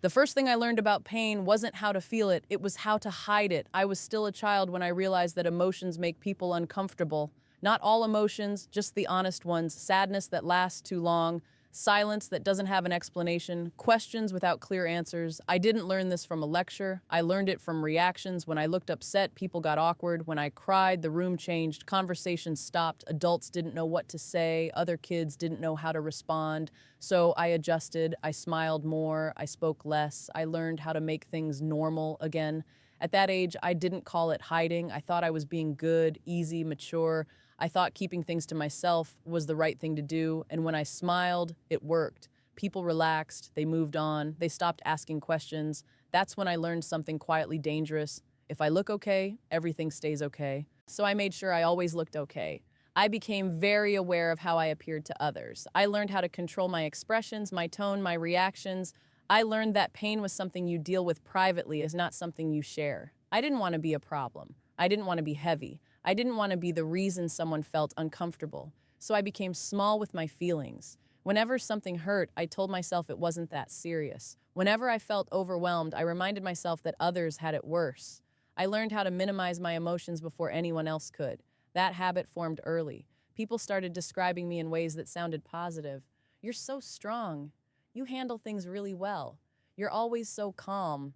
The first thing I learned about pain wasn't how to feel it, it was how to hide it. I was still a child when I realized that emotions make people uncomfortable. Not all emotions, just the honest ones. Sadness that lasts too long, silence that doesn't have an explanation, questions without clear answers. I didn't learn this from a lecture. I learned it from reactions. When I looked upset, people got awkward. When I cried, the room changed. Conversations stopped. Adults didn't know what to say. Other kids didn't know how to respond. So I adjusted. I smiled more. I spoke less. I learned how to make things normal again. At that age, I didn't call it hiding. I thought I was being good, easy, mature. I thought keeping things to myself was the right thing to do, and when I smiled, it worked. People relaxed, they moved on, they stopped asking questions. That's when I learned something quietly dangerous. If I look okay, everything stays okay. So I made sure I always looked okay. I became very aware of how I appeared to others. I learned how to control my expressions, my tone, my reactions. I learned that pain was something you deal with privately, is not something you share. I didn't want to be a problem. I didn't want to be heavy. I didn't want to be the reason someone felt uncomfortable. So I became small with my feelings. Whenever something hurt, I told myself it wasn't that serious. Whenever I felt overwhelmed, I reminded myself that others had it worse. I learned how to minimize my emotions before anyone else could. That habit formed early. People started describing me in ways that sounded positive. "You're so strong. You handle things really well. You're always so calm."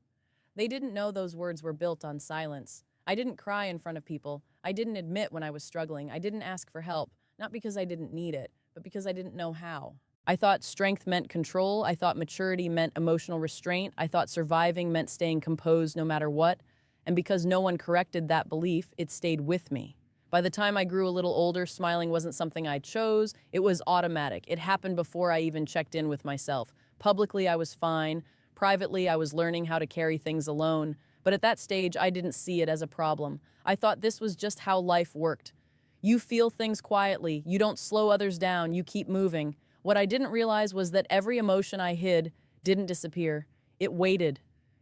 They didn't know those words were built on silence. I didn't cry in front of people. I didn't admit when I was struggling. I didn't ask for help, not because I didn't need it, but because I didn't know how. I thought strength meant control. I thought maturity meant emotional restraint. I thought surviving meant staying composed no matter what. And because no one corrected that belief, it stayed with me. By the time I grew a little older, smiling wasn't something I chose. It was automatic. It happened before I even checked in with myself. Publicly, I was fine. Privately, I was learning how to carry things alone. But at that stage, I didn't see it as a problem. I thought this was just how life worked. You feel things quietly. You don't slow others down. You keep moving. What I didn't realize was that every emotion I hid didn't disappear. It waited.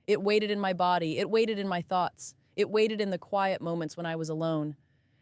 It waited in my body. It waited in my thoughts. It waited in the quiet moments when I was alone.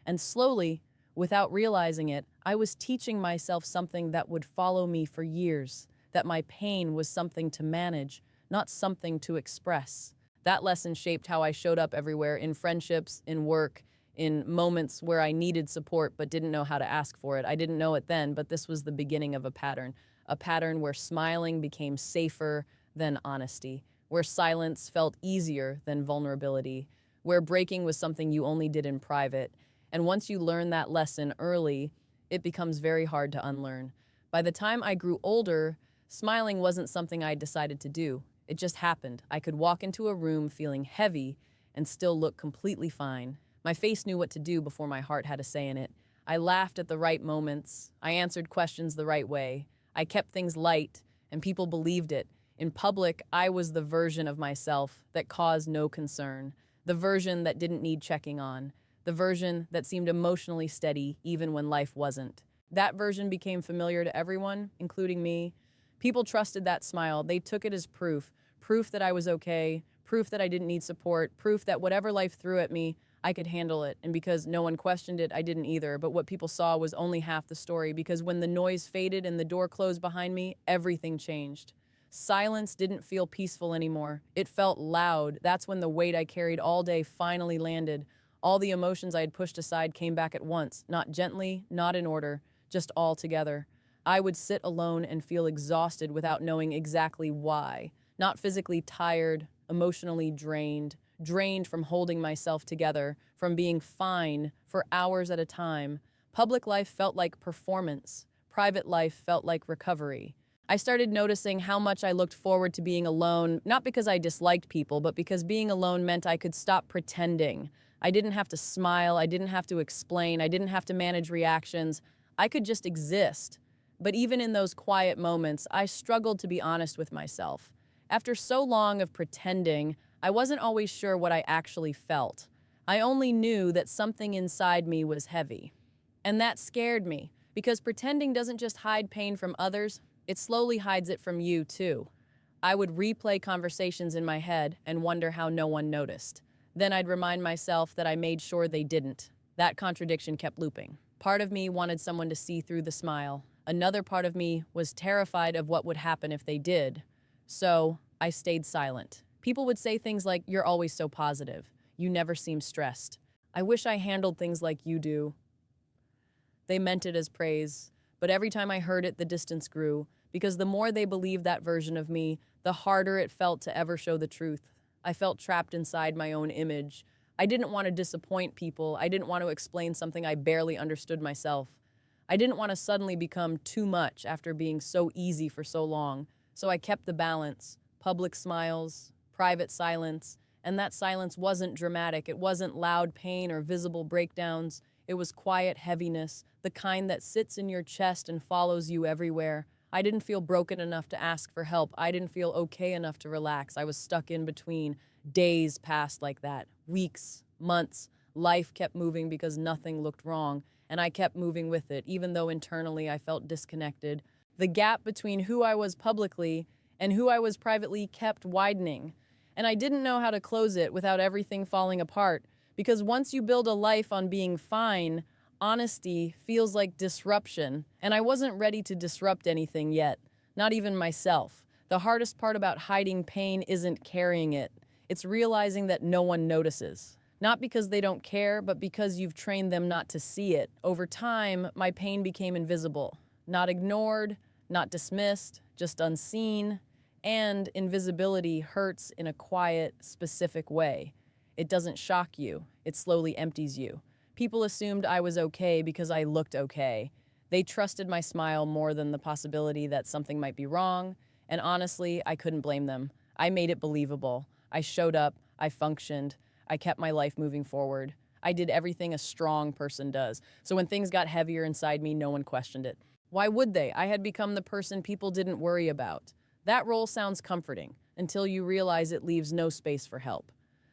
And slowly, without realizing it, I was teaching myself something that would follow me for years, that my pain was something to manage, not something to express. That lesson shaped how I showed up everywhere, in friendships, in work, in moments where I needed support but didn't know how to ask for it. I didn't know it then, but this was the beginning of a pattern where smiling became safer than honesty, where silence felt easier than vulnerability, where breaking was something you only did in private. And once you learn that lesson early, it becomes very hard to unlearn. By the time I grew older, smiling wasn't something I decided to do. It just happened. I could walk into a room feeling heavy and still look completely fine. My face knew what to do before my heart had a say in it. I laughed at the right moments. I answered questions the right way. I kept things light, and people believed it. In public, I was the version of myself that caused no concern, the version that didn't need checking on, the version that seemed emotionally steady even when life wasn't. That version became familiar to everyone, including me. People trusted that smile. They took it as proof that I was okay, proof that I didn't need support, proof that whatever life threw at me, I could handle it. And because no one questioned it, I didn't either. But what people saw was only half the story, because when the noise faded and the door closed behind me, everything changed. Silence didn't feel peaceful anymore. It felt loud. That's when the weight I carried all day finally landed. All the emotions I had pushed aside came back at once, not gently, not in order, just all together. I would sit alone and feel exhausted without knowing exactly why. Not physically tired, emotionally drained from holding myself together, from being fine for hours at a time. Public life felt like performance. Private life felt like recovery. I started noticing how much I looked forward to being alone, not because I disliked people, but because being alone meant I could stop pretending. I didn't have to smile, I didn't have to explain, I didn't have to manage reactions. I could just exist. But even in those quiet moments, I struggled to be honest with myself. After so long of pretending, I wasn't always sure what I actually felt. I only knew that something inside me was heavy. And that scared me, because pretending doesn't just hide pain from others, it slowly hides it from you, too. I would replay conversations in my head and wonder how no one noticed. Then I'd remind myself that I made sure they didn't. That contradiction kept looping. Part of me wanted someone to see through the smile. Another part of me was terrified of what would happen if they did. So I stayed silent. People would say things like, "You're always so positive. You never seem stressed. I wish I handled things like you do." They meant it as praise, but every time I heard it, the distance grew, because the more they believed that version of me, the harder it felt to ever show the truth. I felt trapped inside my own image. I didn't want to disappoint people. I didn't want to explain something I barely understood myself. I didn't want to suddenly become too much after being so easy for so long. So I kept the balance: public smiles, private silence, and that silence wasn't dramatic. It wasn't loud pain or visible breakdowns. It was quiet heaviness, the kind that sits in your chest and follows you everywhere. I didn't feel broken enough to ask for help. I didn't feel okay enough to relax. I was stuck in between. Days passed like that. Weeks, months. Life kept moving because nothing looked wrong, and I kept moving with it, even though internally I felt disconnected. The gap between who I was publicly and who I was privately kept widening, and I didn't know how to close it without everything falling apart, because once you build a life on being fine, honesty feels like disruption, and I wasn't ready to disrupt anything yet, not even myself. The hardest part about hiding pain isn't carrying it. It's realizing that no one notices. Not because they don't care, but because you've trained them not to see it. Over time, my pain became invisible. Not ignored, not dismissed, just unseen. And invisibility hurts in a quiet, specific way. It doesn't shock you. It slowly empties you. People assumed I was okay because I looked okay. They trusted my smile more than the possibility that something might be wrong. And honestly, I couldn't blame them. I made it believable. I showed up. I functioned. I kept my life moving forward. I did everything a strong person does. So when things got heavier inside me, no one questioned it. Why would they? I had become the person people didn't worry about. That role sounds comforting until you realize it leaves no space for help.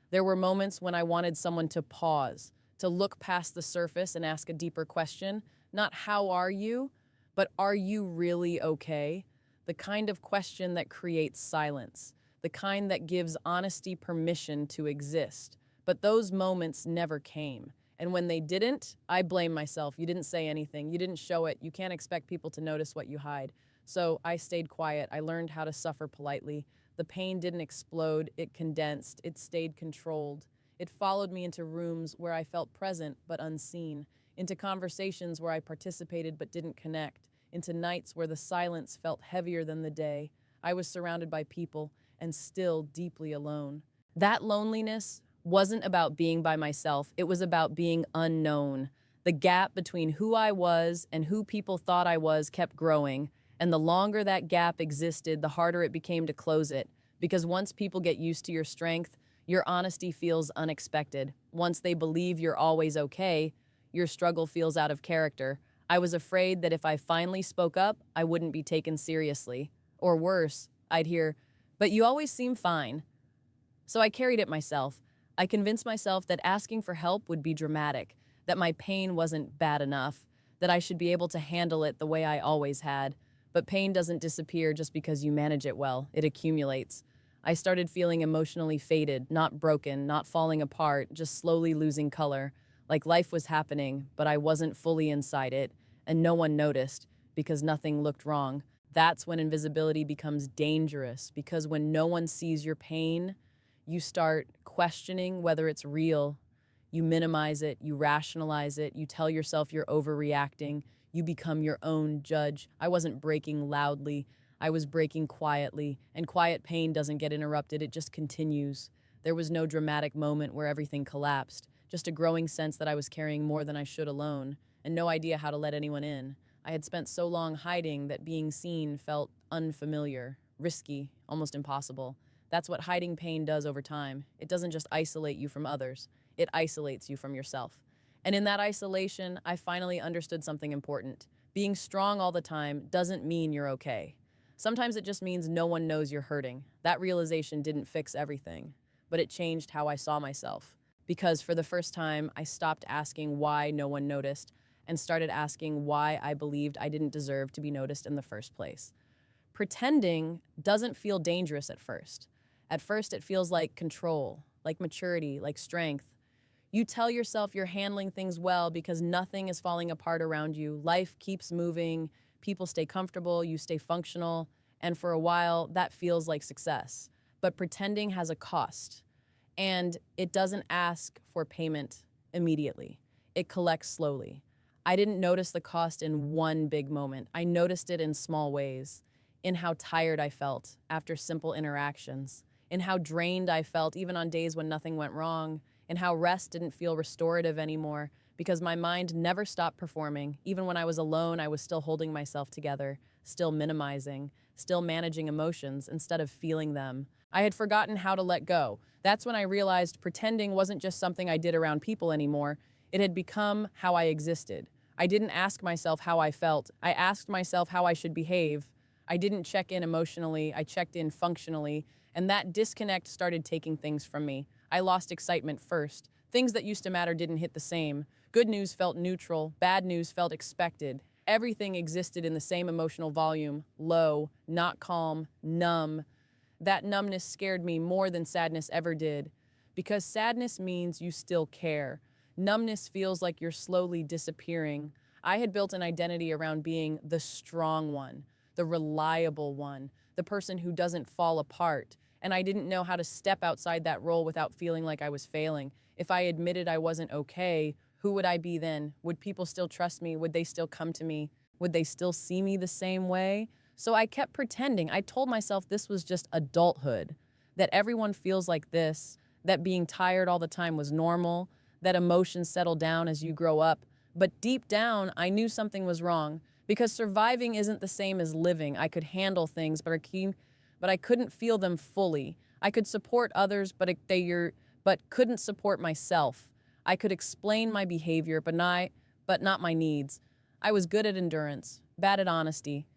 There were moments when I wanted someone to pause, to look past the surface and ask a deeper question. Not how are you, but are you really okay? The kind of question that creates silence, the kind that gives honesty permission to exist. But those moments never came. And when they didn't, I blame myself. You didn't say anything. You didn't show it. You can't expect people to notice what you hide. So I stayed quiet. I learned how to suffer politely. The pain didn't explode. It condensed. It stayed controlled. It followed me into rooms where I felt present but unseen, into conversations where I participated but didn't connect, into nights where the silence felt heavier than the day. I was surrounded by people and still deeply alone. That loneliness wasn't about being by myself. It was about being unknown. The gap between who I was and who people thought I was kept growing, and the longer that gap existed, the harder it became to close it. Because once people get used to your strength, your honesty feels unexpected. Once they believe you're always okay, your struggle feels out of character. I was afraid that if I finally spoke up, I wouldn't be taken seriously. Or worse, I'd hear, "But you always seem fine." So I carried it myself. I convinced myself that asking for help would be dramatic, that my pain wasn't bad enough, that I should be able to handle it the way I always had. But pain doesn't disappear just because you manage it well. It accumulates. I started feeling emotionally faded, not broken, not falling apart, just slowly losing color. Like life was happening, but I wasn't fully inside it, and no one noticed because nothing looked wrong. That's when invisibility becomes dangerous, because when no one sees your pain, you start questioning whether it's real. You minimize it, you rationalize it, you tell yourself you're overreacting, you become your own judge. I wasn't breaking loudly, I was breaking quietly, and quiet pain doesn't get interrupted, it just continues. There was no dramatic moment where everything collapsed, just a growing sense that I was carrying more than I should alone, and no idea how to let anyone in. I had spent so long hiding that being seen felt unfamiliar, risky, almost impossible. That's what hiding pain does over time. It doesn't just isolate you from others, it isolates you from yourself. And in that isolation, I finally understood something important. Being strong all the time doesn't mean you're okay. Sometimes it just means no one knows you're hurting. That realization didn't fix everything, but it changed how I saw myself. Because for the first time, I stopped asking why no one noticed and started asking why I believed I didn't deserve to be noticed in the first place. Pretending doesn't feel dangerous at first. At first, it feels like control, like maturity, like strength. You tell yourself you're handling things well because nothing is falling apart around you. Life keeps moving, people stay comfortable, you stay functional, and for a while, that feels like success. but pretending has a cost, and it doesn't ask for payment immediately. It collects slowly. I didn't notice the cost in one big moment. I noticed it in small ways, in how tired I felt after simple interactions, in how drained I felt even on days when nothing went wrong, in how rest didn't feel restorative anymore because my mind never stopped performing. Even when I was alone, I was still holding myself together, still minimizing, still managing emotions instead of feeling them. I had forgotten how to let go. That's when I realized pretending wasn't just something I did around people anymore. It had become how I existed. I didn't ask myself how I felt. I asked myself how I should behave. I didn't check in emotionally. I checked in functionally. And that disconnect started taking things from me. I lost excitement first. Things that used to matter didn't hit the same. Good news felt neutral. Bad news felt expected. Everything existed in the same emotional volume, low, not calm, numb. That numbness scared me more than sadness ever did, because sadness means you still care. Numbness feels like you're slowly disappearing. I had built an identity around being the strong one, the reliable one, the person who doesn't fall apart, and I didn't know how to step outside that role without feeling like I was failing. If I admitted I wasn't okay, who would I be then? Would people still trust me? Would they still come to me? Would they still see me the same way? So I kept pretending. I told myself this was just adulthood, that everyone feels like this, that being tired all the time was normal, that emotions settle down as you grow up. But deep down, I knew something was wrong, because surviving isn't the same as living. I could handle things, but I couldn't feel them fully. I could support others, but couldn't support myself. I could explain my behavior, but not my needs. I was good at endurance, bad at honesty.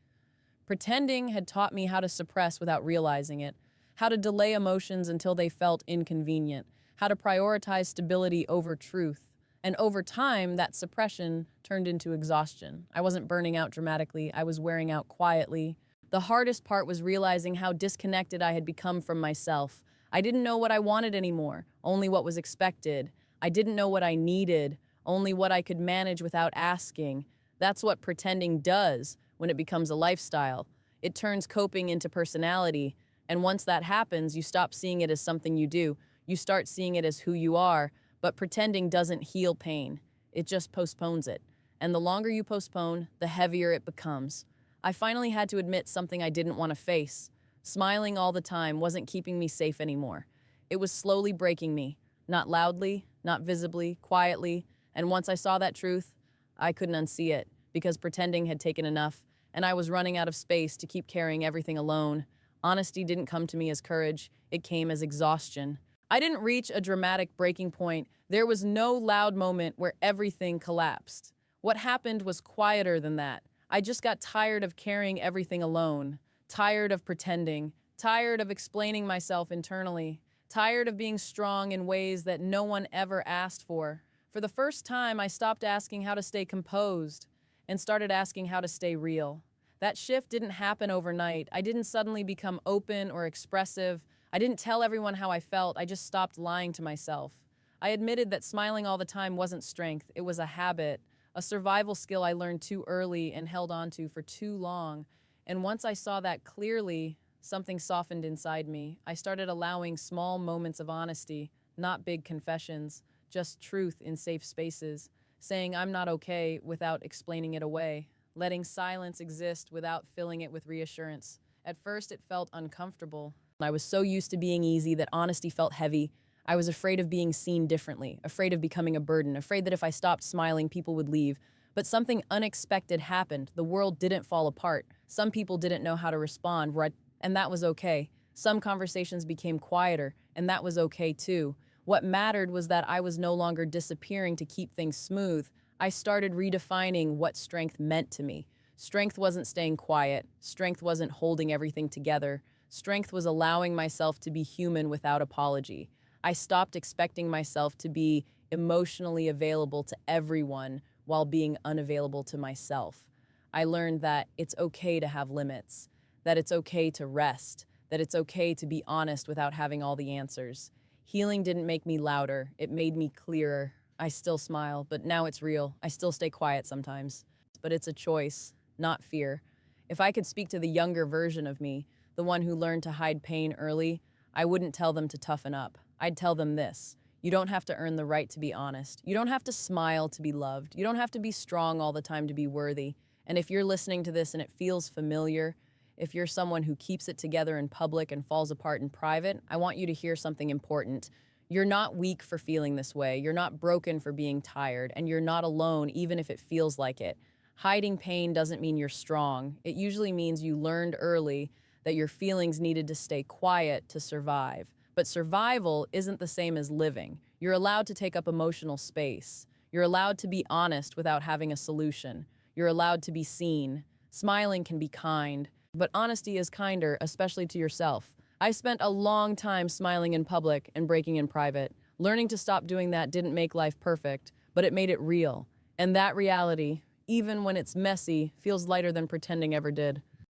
Pretending had taught me how to suppress without realizing it, how to delay emotions until they felt inconvenient, how to prioritize stability over truth. And over time, that suppression turned into exhaustion. I wasn't burning out dramatically, I was wearing out quietly. The hardest part was realizing how disconnected I had become from myself. I didn't know what I wanted anymore, only what was expected. I didn't know what I needed, only what I could manage without asking. That's what pretending does when it becomes a lifestyle. It turns coping into personality, and once that happens, you stop seeing it as something you do. You start seeing it as who you are, but pretending doesn't heal pain. It just postpones it. And the longer you postpone, the heavier it becomes. I finally had to admit something I didn't want to face. Smiling all the time wasn't keeping me safe anymore. It was slowly breaking me, not loudly, not visibly, quietly, and once I saw that truth, I couldn't unsee it, because pretending had taken enough, and I was running out of space to keep carrying everything alone. Honesty didn't come to me as courage, it came as exhaustion. I didn't reach a dramatic breaking point. There was no loud moment where everything collapsed. What happened was quieter than that. I just got tired of carrying everything alone, tired of pretending, tired of explaining myself internally, tired of being strong in ways that no one ever asked for. For the first time, I stopped asking how to stay composed and started asking how to stay real. That shift didn't happen overnight. I didn't suddenly become open or expressive. I didn't tell everyone how I felt. I just stopped lying to myself. I admitted that smiling all the time wasn't strength. It was a habit, a survival skill I learned too early and held on to for too long. And once I saw that clearly, something softened inside me. I started allowing small moments of honesty, not big confessions, just truth in safe spaces, saying I'm not okay without explaining it away, letting silence exist without filling it with reassurance. At first, it felt uncomfortable. I was so used to being easy that honesty felt heavy. I was afraid of being seen differently, afraid of becoming a burden, afraid that if I stopped smiling, people would leave. But something unexpected happened. The world didn't fall apart. Some people didn't know how to respond, and that was okay. Some conversations became quieter, and that was okay too. What mattered was that I was no longer disappearing to keep things smooth. I started redefining what strength meant to me. Strength wasn't staying quiet. Strength wasn't holding everything together. Strength was allowing myself to be human without apology. I stopped expecting myself to be emotionally available to everyone while being unavailable to myself. I learned that it's okay to have limits, that it's okay to rest, that it's okay to be honest without having all the answers. Healing didn't make me louder, it made me clearer. I still smile, but now it's real. I still stay quiet sometimes. But it's a choice, not fear. If I could speak to the younger version of me, the one who learned to hide pain early, I wouldn't tell them to toughen up. I'd tell them this. You don't have to earn the right to be honest. You don't have to smile to be loved. You don't have to be strong all the time to be worthy. And if you're listening to this and it feels familiar, if you're someone who keeps it together in public and falls apart in private, I want you to hear something important. You're not weak for feeling this way. You're not broken for being tired, and you're not alone even if it feels like it. Hiding pain doesn't mean you're strong. It usually means you learned early that your feelings needed to stay quiet to survive. But survival isn't the same as living. You're allowed to take up emotional space. You're allowed to be honest without having a solution. You're allowed to be seen. Smiling can be kind, but honesty is kinder, especially to yourself. I spent a long time smiling in public and breaking in private. Learning to stop doing that didn't make life perfect, but it made it real. And that reality, even when it's messy, feels lighter than pretending ever did.